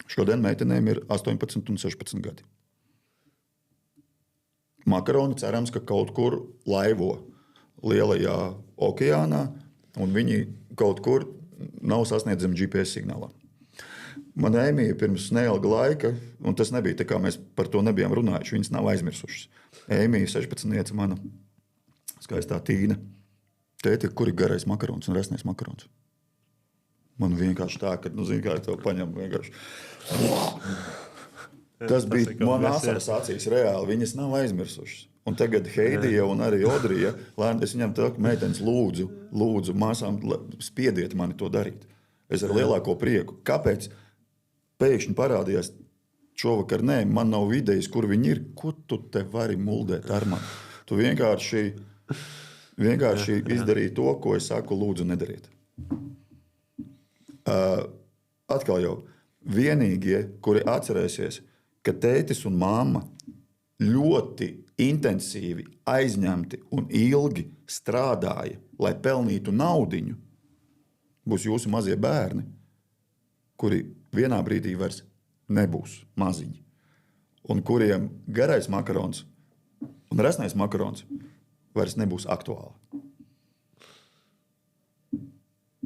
Šodien meitenēm ir 18 un 16 gadi. Makaroni cerams, ka kaut kur laivo lielajā okeānā, un viņi kaut kur nav sasniedzami GPS signālā. Man Ēmija pirms neilga laika, un tas nebija tā kā mēs par to nebijām runājuši, viņas nav aizmirsušas. Ēmija 16, mana skaistā Tīna. Tēti, kur ir garais makarons un resnais makarons? Man vienkārši tā, ka, zini, kā tev paņem vienkārši. Tas bija man asaras acīs reāli, viņas nav aizmirsušas. Un tagad Heidija un arī Audrija, es viņam teiktu, meitenes lūdzu māsām, spiediet mani to darīt. Es ar lielāko prieku. Kāpēc pēkšņi parādījās šovakar? Nē, man nav idejas, kur viņi ir. Ko tu te vari muldēt ar mani? Tu vienkārši izdarīji to, ko es saku, lūdzu nedariet. Atkal jau vienīgie, kuri atcerēsies, ka tētis un mamma ļoti intensīvi, aizņemti un ilgi strādāja, lai pelnītu naudiņu, būs jūsu mazie bērni, kuri vienā brīdī vairs nebūs maziņi, un kuriem garais makarons un resnais makarons vairs nebūs aktuāli.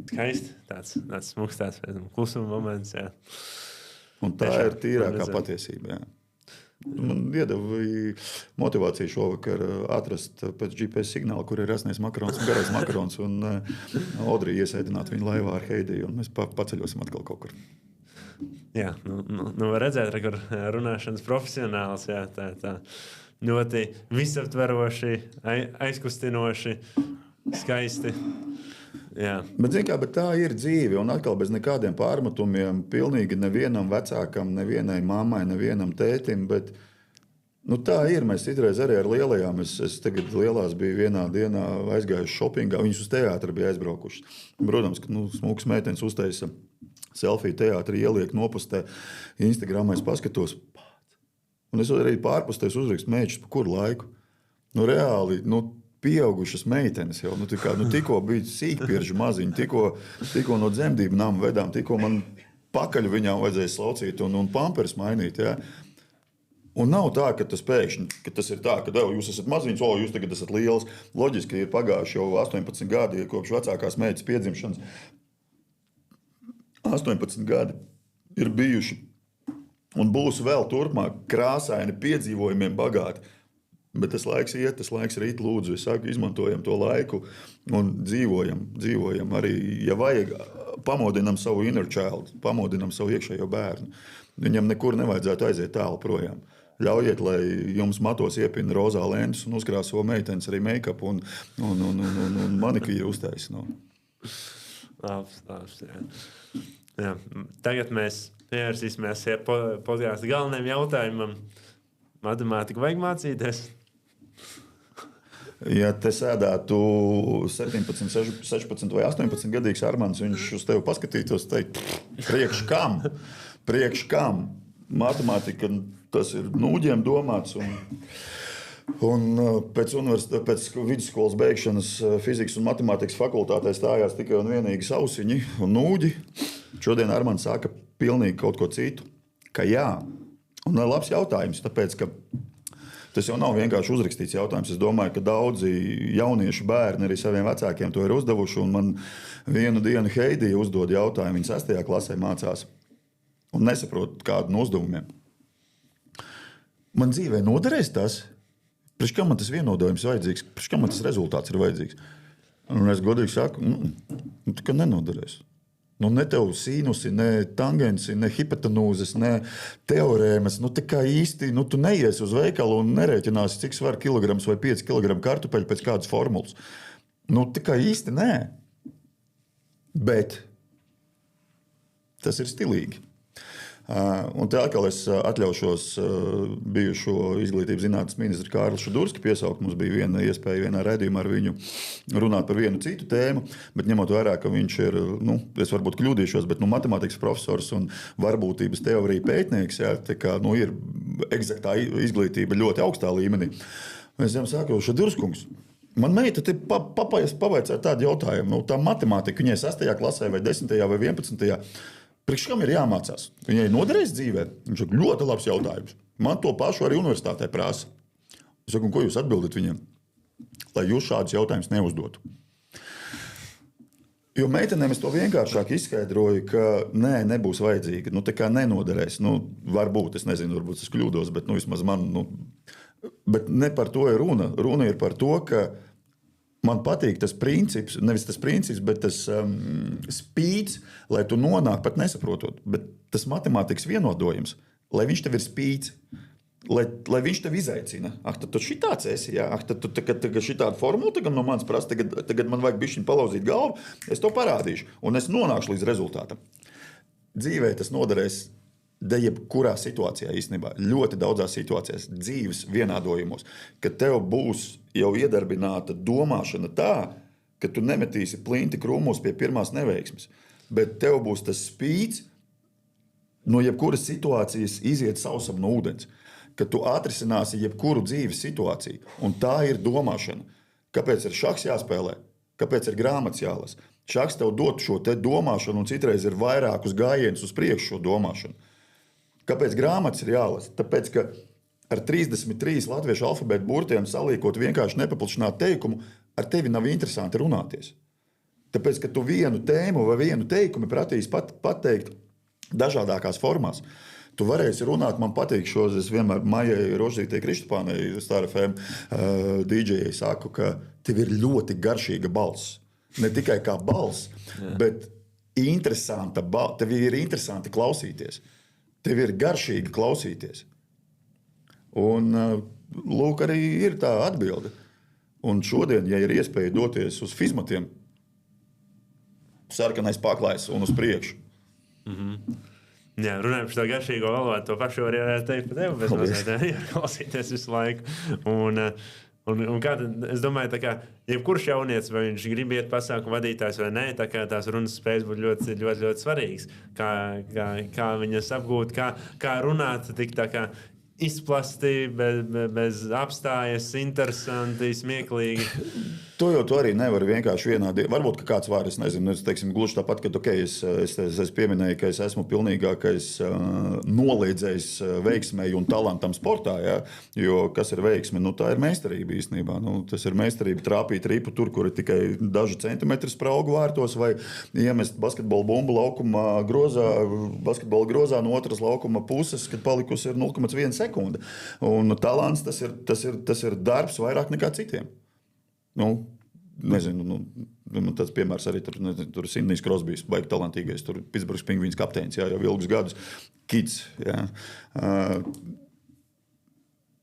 Skaisti. Tāds smuks, tāds klusuma moments, jā. Un tā ir tīrākā patiesība. Jā. Man iedeva motivāciju šovakar atrast pēc GPS signāla, kur ir resnais makarons un garais makarons, un Audrija iesēdināt viņu laivā ar Heidiju, un mēs paceļosim atkal kaut kur. Jā, var redzēt, kur runāšanas profesionāls, jā, tā ļoti visaptveroši, aizkustinoši, skaisti. Jā. Bet tā ir dzīve, un atkal bez nekādiem pārmetumiem, pilnīgi nevienam vecākam, nevienai mammai, nevienam tētim, bet tā ir. Mēs citreiz arī ar lielajām, es tagad lielās biju vienā dienā aizgājuši šopingā, viņas uz teātri bija aizbraukuši. Protams, ka smuks meitenes uztaisa selfiju teātri, ieliek nopustē, Instagramā es paskatos, un es arī pārpustēs uzrakstu mēģus, pa kuru laiku. Reāli, pieaugušas meitenes jau, tikko bija sīkpieržu maziņi, tikko no dzemdību nama vedām, tikko man pakaļu viņām vajadzēja slaucīt un pampers mainīt, jā. Un nav tā, ka tas pēkšņi, ka tas ir tā, ka jūs esat maziņš, jūs tagad esat liels. Loģiski ir pagājuši jau 18 gadi, kopš vecākās meitas piedzimšanas. 18 gadi ir bijuši un būs vēl turpmāk krāsaini, piedzīvojumiem bagāti. Bet tas laiks iet, tas laiks rīt, lūdzu. Es saku, izmantojam to laiku un dzīvojam arī, ja vajag, pamodinam savu inner child, pamodinam savu iekšējo bērnu. Viņam nekur nevajadzētu aiziet tālu projām. Ļaujiet, lai jums matos iepina rozā lēntus un uzkrāso meitenes arī make-up un manikīru uztais. No. Labs, jā. Tagad mēs pievērsīsimies podkāstu galvenajam jautājumam. Matemātiku vajag mācīties? Ja te sēdētu 17, 16 vai 18 gadīgs Armands, viņš uz tevi paskatītos, teikt, priekš kam? Matemātika, tas ir nūģiem domāts. Un pēc vidusskolas beigšanas fizikas un matemātikas fakultātē stājās tikai un vienīgi sausiņi un nūģi. Šodien Armands sāka pilnīgi kaut ko citu. Ka jā. Un labs jautājums, tāpēc, ka tas jau nav vienkārši uzrakstīts jautājums. Es domāju, ka daudzi jauniešu bērni arī saviem vecākiem to ir uzdevuši. Un man vienu dienu Heidija uzdod jautājumu. Viņa 6. klasē mācās un nesaprot kādu no uzdevumiem. Man dzīvē noderēs tas? Priekš kam man tas vienodojums vajadzīgs? Priekš kam man tas rezultāts ir vajadzīgs? Un es godīgi saku, ka nenoderēs. Ne tev sīnusi, ne tangensi, ne hipotenūzes, ne teorēmas. Tā kā īsti tu neiesi uz veikalu un nerēķināsi, cik svar kilograms vai 5 kilogramu kartupeļu pēc kādas formulas. Tā kā īsti nē. Bet tas ir stilīgi. Un te atkal es atļaušos bijušo izglītības zinātnes ministru Kārli Šudurski piesaukt. Mums bija viena iespēja vienā raidījumā ar viņu runāt par vienu citu tēmu, bet ņemot vērā, ka viņš ir, es varbūt kļūdīšos, bet matemātikas profesors un varbūtības teorija pētnieks, jā, tā kā, ir eksaktā izglītība ļoti augstā līmenī. Es viņam saku, Šudurskungs, man meita te pavaicāja tādu jautājumu, tā matemātika viņai 6. klasē vai 10. vai 11. Priekš kam ir jāmācās? Viņai noderēs dzīvē? Viņš saka, ļoti labs jautājums. Man to pašu arī universitātē prasa. Es saku, ko jūs atbildat viņam? Lai jūs šādus jautājumus neuzdotu. Jo meitenēm es to vienkāršāk izskaidroju, ka nebūs vajadzīga. Tā kā nenoderēs. Varbūt, es nezinu, varbūt es kļūdos, bet vismaz man. Bet ne par to ir runa. Runa ir par to, ka man patīk tas princips, nevis tas princips, bet tas spīds, lai tu nonāk pat nesaprotot. Bet tas matemātikas vienodojums, lai viņš tev ir spīds, lai viņš tev izaicina. Tad tu šitāds esi, jā. Tad tu tagad šitādu formulu tagad no manis prasa, tagad man vajag bišķiņ palauzīt galvu, es to parādīšu, un es nonākšu līdz rezultātam. Dzīvē tas noderēs jebkurā situācijā īstenībā, ļoti daudzās situācijās, dzīves vienādojumos, ka tev būs jau iedarbināta domāšana tā, ka tu nemetīsi plinti krūmos pie pirmās neveiksmes, bet tev būs tas spīds no jebkuras situācijas iziet sausam no ūdens, ka tu atrisināsi jebkuru dzīves situāciju, un tā ir domāšana. Kāpēc ir šahs jāspēlē? Kāpēc ir grāmatas jālas? Šahs tev dod šo te domāšanu, un citreiz ir vairākus gājienus uz priekšu šo domāšanu. Kāpēc grāmatas ir jālasa? Tāpēc, ka ar 33 latviešu alfabētu burtiem salīkot vienkārši nepaplašināt teikumu, ar tevi nav interesanti runāties. Tāpēc, ka tu vienu tēmu vai vienu teikumu prasīs pateikt dažādākās formās. Tu varēsi runāt, man patīk šos, es vienmēr Maijai Rožītei Kristupānei, Star FM DJai saku, ka tev ir ļoti garšīga balss. Ne tikai kā balss, bet tev ir interesanti klausīties. Tev ir garšīgi klausīties. Un lūk, arī ir tā atbilde. Un šodien, ja ir iespēja doties uz fizmatiem, sarkanais paklājs un uz priekšu. Jā, runājot par to garšīgo valodu, to pašu var teikt par tevi, bet mazliet klausīties visu laiku. Un kā tad, es domāju, tā kā jebkurš jaunietis, vai viņš grib iet pasākumu vadītājs vai nē, tā kā tās runas spējas būtu ļoti, ļoti, ļoti svarīgas. Kā viņas apgūt, kā runāt tik tā kā izplasti, bez apstājas, interesanti, smieklīgi. To arī nevar vienkārši vienādi. Varbūt kāds var, es nezinu, teiksim, gluži tāpat, ka es pieminēju, ka es esmu pilnīgākais noliedzējs veiksmei un talantam sportā. Ja? Jo kas ir veiksme? Tā ir meistarība īstenībā. Tas ir meistarība trāpīt ripu tur, kur ir tikai daži centimetri spraugu vārtos, vai iemest basketbola bumbu laukuma grozā, basketbola grozā no otras laukuma puses, kad palikusi ir 0,1 sekunde. Un talants tas ir darbs vairāk nekā citiem. Nezinu, tāds piemērs arī tur Sindijs Krosbijs, baigi talantīgais, tur Pitsburgas Pingvīns kapteinis, jau ilgus gadus, kids. Jā.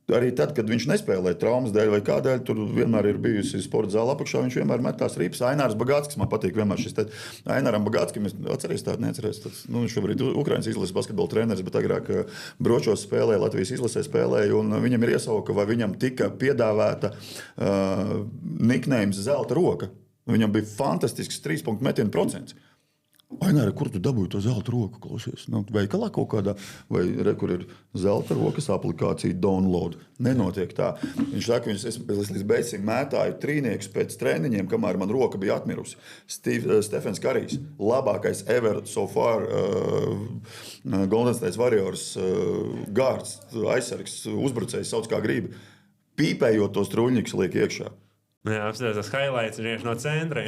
Arī tad, kad viņš nespēlē traumas dēļ vai kādēļ, tur vienmēr ir bijusi sporta zāle apakšā. Viņš vienmēr met tās ripas. Ainārs Bagātskis man patīk. Vienmēr šis Aināram Bagātskim, atceries tādu, neatceries. Viņš šobrīd ir Ukrainas izlases basketbola treneris, bet agrāk Bročos spēlēja, Latvijas izlasē spēlēja. Viņam ir iesauka, vai viņam tika piedāvāta niknējums zelta roka. Viņam bija fantastisks 3-punktu metienu procents. Aināri, kur tu dabūji to zelta roku, klausies? Veikalā kaut kādā, vai kur ir zelta rokas aplikācija download. Nenotiek tā. Viņš saka, es līdz beigsim mētāju trīniekus pēc treniņiem, kamēr man roka bija atmirusi. Stefens Karijs, labākais ever so far Golden State Warriors guards, aizsargs, uzbrucējs, sauc kā gribi. Pīpējot tos truļņikus liek iekšā. Jā, apstāties tas highlights vienkārši no centra.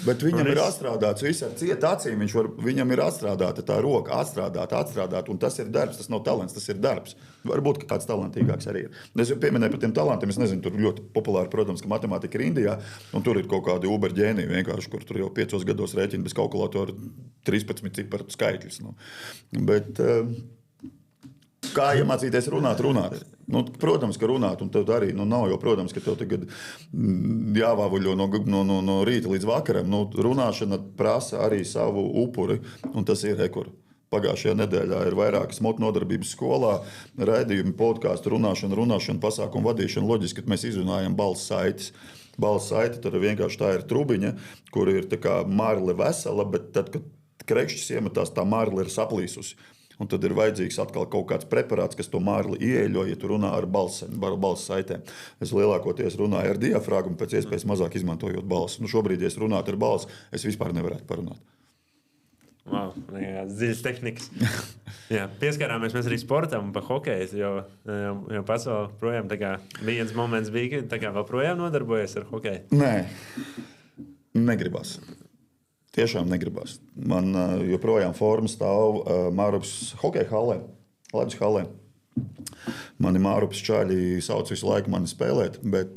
Bet viņam ir atstrādāts viss ar cietu acīm. Viņam ir atstrādāta tā roka, atstrādāta. Un tas ir darbs, tas nav talants, tas ir darbs. Varbūt kāds talantīgāks arī ir. Es jau pieminēju par tiem talantiem. Es nezinu, tur ļoti populāri, protams, ka matemātika ir Indijā. Un tur ir kaut kādi uberģēniji vienkārši, kur tur jau 5 gados rēķina bez kalkulatora 13 ciparu skaitļus. Bet kā iemācīties runāt? Protams, ka runāt, un tev arī nav jau, protams, ka tev tagad jāvāvuļo no rīta līdz vakaram. Runāšana prasa arī savu upuri, un tas ir rekur. Pagājušajā nedēļā ir vairākas motu nodarbības skolā, raidījumi, podkāstu, runāšana, pasākumu vadīšana. Loģiski, ka mēs izrunājam balss saites. Balss saite tad vienkārši tā ir trubiņa, kur ir tā kā marle vesela, bet tad, kad krekšķis iemetās, tā marle ir saplīsusi. Un tad ir vajadzīgs atkal kaut kāds preparāts, kas to mārli ieeļo, ja tu runā ar balss saitēm. Es lielākoties runāju ar diafragmu, pēc iespējas mazāk izmantojot balsi. Šobrīd, ja es runātu ar balsi, es vispār nevarētu parunāt. Wow, dziļas tehnikas. Jā, pieskārāmies mēs arī sportam un pa hokeju, jo pasaulē projām viens moments bija, ka vēl projām nodarbojies ar hokeju. Nē, negribas. Tiešām negribas. Man joprojām forma stāv Mārupas hokeja halē, Latvijas halē. Mani Mārupas čaļi sauc visu laiku mani spēlēt, bet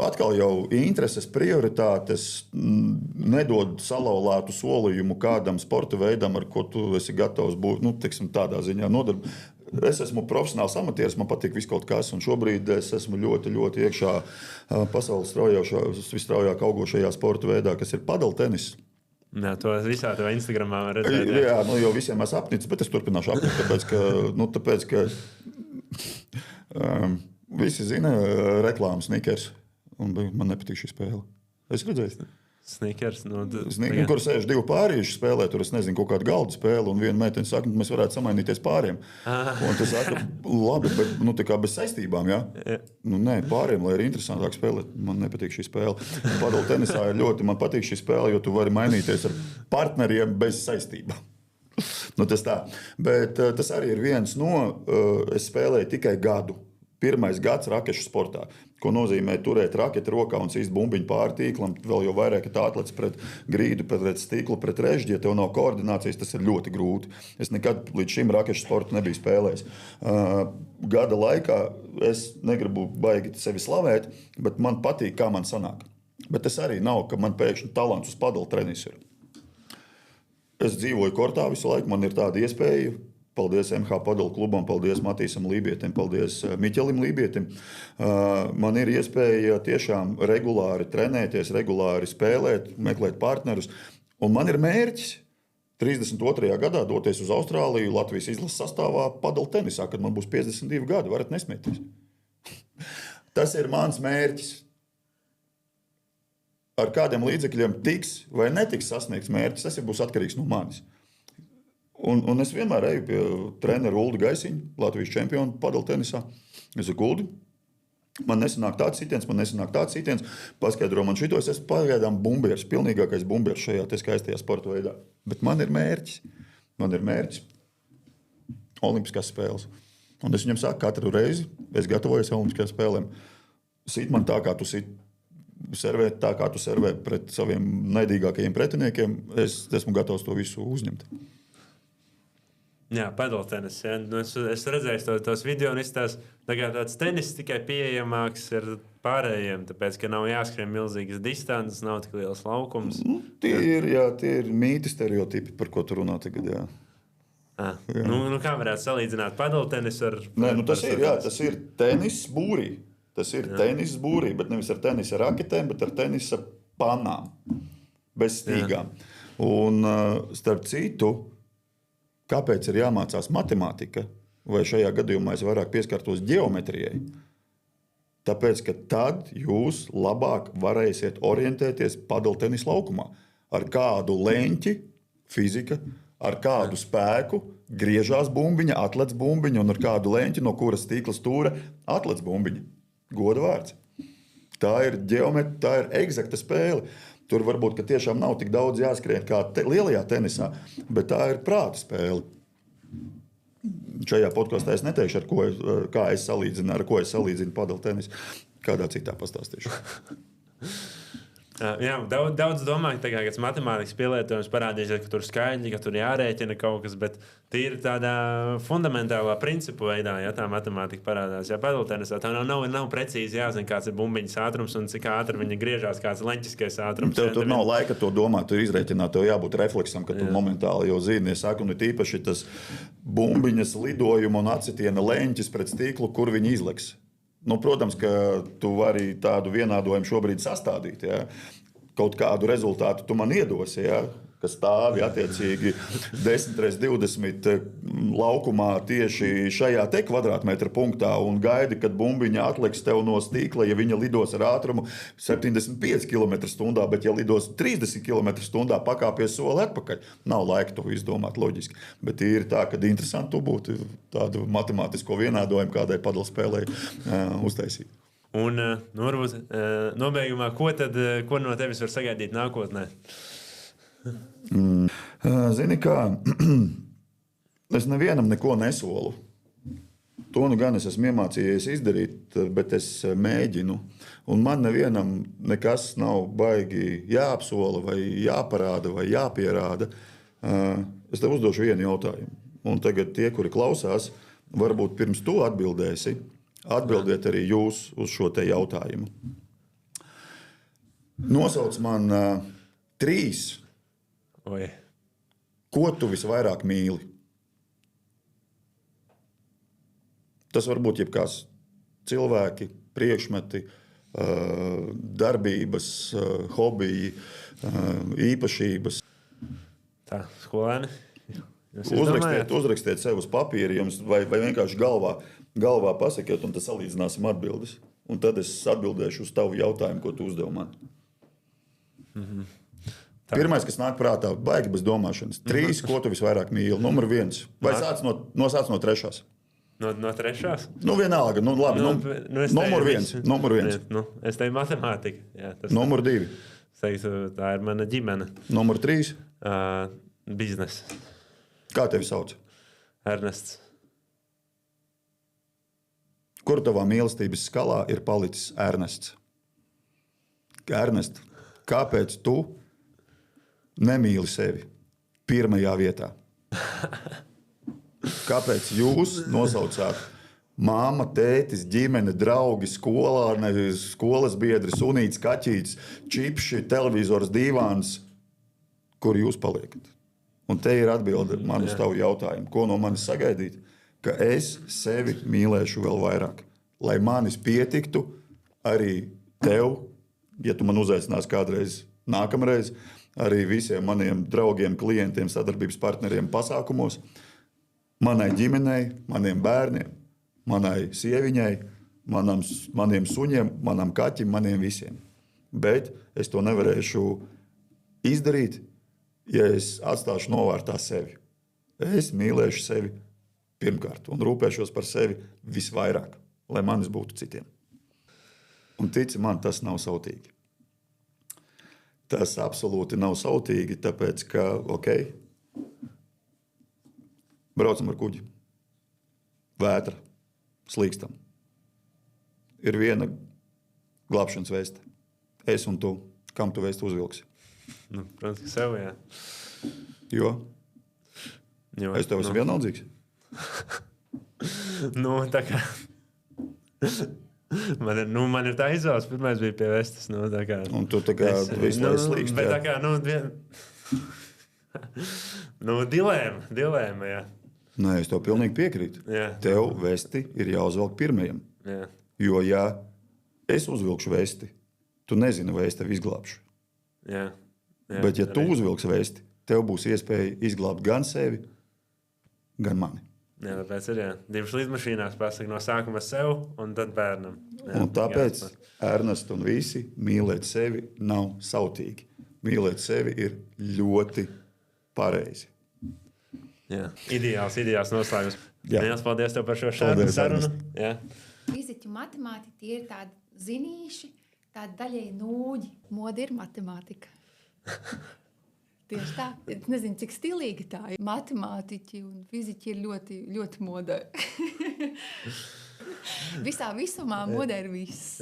atkal jau intereses, prioritātes nedod salauztu solījumu kādam sporta veidam, ar ko tu esi gatavs būt, tādā ziņā nodarbināts. Es esmu profesionāls amatieris, man patīk viss kaut kas, un šobrīd es esmu ļoti, ļoti iekšā pasaules visstraujāk augošajā sporta veidā, kas ir padeltenis. Jā, to visā tavā Instagramā var redzēt. Jā, jau visiem es apnicis, bet es turpināšu apnicis, tāpēc, ka visi zina reklāmas Snickers, un man nepatīk šī spēle. Es redzēju. Snickers, kur sēž 2 pārīši spēlē, tur es nezinu, kaut kādu galdu spēli, un viena meitene saka, mēs varētu samainīties pāriem. Un tas saka, labi, bet tā kā bez saistībām, jā? Nē, pāriem, lai ir interesantāk spēlēt. Man nepatīk šī spēle. Padel tenisā ir ļoti, man patīk šī spēle, jo tu vari mainīties ar partneriem bez saistībām. Tas tā. Bet tas arī ir viens es spēlēju tikai gadu. Pirmais gads rakešu sportā, ko nozīmē turēt raketi rokā un sīst bumbiņu pāri tīklam. Vēl jau vairāk, ka tā atlec pret grīdu, pret stiklu, pret režģi. Ja tev nav koordinācijas, tas ir ļoti grūti. Es nekad līdz šim rakešu sportu nebiju spēlējis. Gada laikā es negribu baigi sevi slavēt, bet man patīk, kā man sanāk. Bet tas arī nav, ka man pēkšņi talants uz padelu tenis ir. Es dzīvoju kortā visu laiku, man ir tāda iespēja. Paldies MH Padelu klubam, paldies Matīsam Lībietim, paldies Miķelim Lībietim. Man ir iespēja tiešām regulāri trenēties, regulāri spēlēt, meklēt partnerus. Un man ir mērķis 32. gadā doties uz Austrāliju, Latvijas izlases sastāvā padelu tenisā, kad man būs 52 gadi. Varat nesmieties. Tas ir mans mērķis. Ar kādiem līdzekļiem tiks vai netiks sasniegts mērķis, tas būs atkarīgs no manis. Un es vienmēr eju pie trenera Ulda Gaisiņa, Latvijas čempiona padelu tenisā. Es saku, Uldi, man nesanāk tāds sitiens, paskaidro man šitos, es pagaidām bumbieris, pilnīgākais bumbieris šajā te skaistajā sporta veidā. Bet man ir mērķis. Olimpiskās spēles. Un es viņam saku, katru reizi es gatavojos Olimpiskajām spēlēm. Sit man tā, kā tu sit. Servēt tā, kā tu servē pret saviem naidīgākajiem pretiniekiem. Es esmu gatavs to visu uzņemt. Jā, padeltenis. Ja. Es redzēju tos video, un tāds tenis tikai pieejamāks ir pārējiem, tāpēc, ka nav jāskrien milzīgas distances, nav tik liels laukums. Tie ir mīti stereotipi, par ko tu runā tagad. Jā. Kā varētu salīdzināt padeltenisu ar... Nē, tas ir tenis būrī. Tas ir tenis būrī, bet nevis ar tenisa raketēm, bet ar tenisa panām. Bez stīgām. Un starp citu, kāpēc ir jāmācās matemātika, vai šajā gadījumā es vairāk pieskartos ģeometrijai? Tāpēc, ka tad jūs labāk varēsiet orientēties padeltenis laukumā. Ar kādu leņķi, fizika, ar kādu spēku griežās bumbiņa, atlec bumbiņa, un ar kādu leņķi, no kuras stīkla stūra atlec bumbiņa. Goda vārds. Tā ir ģeometrija, tā ir eksakta spēle. Tur varbūt tiešām nav tik daudz jāskrien kā lielajā tenisā, bet tā ir prāta spēle. Šajā podkastā es neteikšu, kā es salīdzinu padeltenisu. Kādā citā pastāstīšu. Jā, daudz domāju, ka tas matemātikas pielietojums parādīsies, ka tur skaidri, ka tur jārēķina kaut kas, bet tīri tādā fundamentālā principu veidā, ja tā matemātika parādās. Ja padeltenisā tā nav precīzi jāzina, kāds ir bumbiņas ātrums un cik ātri viņa griežās, kāds ir leņķiskais ātrums. Tur nav laika to domāt, tur izrēķināt, tev jābūt refleksam, ka tu momentāli jau zini. Es saku, un ir īpaši tas bumbiņas lidojuma un acitiena leņķis pret stīklu, kur viņi izleks. Protams, ka tu vari tādu vienādojumu šobrīd sastādīt. Ja? Kaut kādu rezultātu tu man iedosi, ja? Kas stāvi attiecīgi 10x20 laukumā tieši šajā te kvadrātmetra punktā un gaidi, kad bumbiņa atliks tev no stīkla, ja viņa lidos ar ātrumu 75 km/h, bet ja lidos 30 km/h, pakāpies soli atpakaļ. Nav laika to izdomāt loģiski. Bet ir tā, ka interesanti tu būtu tādu matemātisko vienādojumu kādai padelspēlei uztaisīt. Un varbūt nobeigumā, ko no tevis var sagaidīt nākotnē? Zini kā, es nevienam neko nesolu. To gan es esmu iemācījies izdarīt, bet es mēģinu. Un man nevienam nekas nav baigi jāapsola vai jāparāda vai jāpierāda. Es tev uzdošu vienu jautājumu. Un tagad tie, kuri klausās, varbūt pirms tu atbildēsi, atbildiet arī jūs uz šo te jautājumu. Nosauc man 3. Oi. Ko tu visvairāk mīli? Tas var būt jebkās cilvēki, priekšmeti, darbības, hobiji, īpašības. Tā, skolēni. Uzrakstiet sev uz papīra vai vienkārši galvā pasakiet, un tad salīdzināsim atbildes. Un tad es atbildēšu uz tavu jautājumu, ko tu uzdevi man. Pirmais, kas nāk prātā, baigi bez domāšanas. 3, ko tu visvairāk mīli? Numur 1. Vai sāc no 3? No 3? Vienalga. Labi. Numur 1. Es teiktu matemātika. Jā, numur 2. Es teiktu, tā ir mana ģimene. Numur 3. Biznesa. Kā tevi sauc? Ernests. Kur tavā mīlestības skalā ir palicis Ernests? Ernest, kāpēc tu nemīli sevi pirmajā vietā? Kāpēc jūs nosaucāt māma, tētis, ģimene, draugi, skolas biedri, sunīts, kaķītis, čipši, televizors, dīvāns, kur jūs paliekat? Un te ir atbilde man uz tavu jautājumu. Ko no manis sagaidīt? Ka es sevi mīlēšu vēl vairāk. Lai manis pietiktu arī tev, ja tu man uzaicināsi kādreiz nākamreiz, arī visiem maniem draugiem, klientiem, sadarbības partneriem pasākumos, manai ģimenei, maniem bērniem, manai sieviņai, maniem suņiem, manam kaķim, maniem visiem. Bet es to nevarēšu izdarīt, ja es atstāšu novārtā sevi. Es mīlēšu sevi pirmkārt un rūpēšos par sevi visvairāk, lai manis būtu citiem. Un tici man, tas nav sautīgi. Tas absolūti nav sautīgi, tāpēc, ka, braucam ar kuģi. Vētra, slīkstam. Ir viena glābšanas vēsta. Es un tu. Kam tu vēstu uzvilksi? Protams, ka sev, jā. Jo? Es tev esmu vienaldzīgs? Tā kā... Man ir tā izvēles, pirmais bija pie vestas. Un tu tā kā visu laiku slīkst. Bet tā kā, dilēma, jā. Nē, es tev pilnīgi piekrītu. Jā. Tev vesti ir jāuzvelk pirmajam. Jā. Jo, ja es uzvilkšu vesti, tu nezini, vai es tevi izglābšu. Jā. Jā. Bet, ja tu uzvilksi vesti, tev būs iespēja izglābt gan sevi, gan mani. Jā, tāpēc ir divas lidmašīnās pasaka no sākuma sev un tad bērnam. Jā, Un tāpēc Ernsts un visi mīlēt sevi nav sautīgi. Mīlēt sevi ir ļoti pareizi. Jā. Ideāls noslēgums. Jā. Lielas paldies tev par šo Paldies, sarunu. Ernest. Jā. Fiziķu matemātika tie ir tādi zinīši, tādi daļēji nūģi. Moda ir matemātika. Tieši tā. Es nezinu, cik stilīgi tā ir. Matemātiķi un fiziķi ir ļoti, ļoti modē. Visā visumā modē ir viss.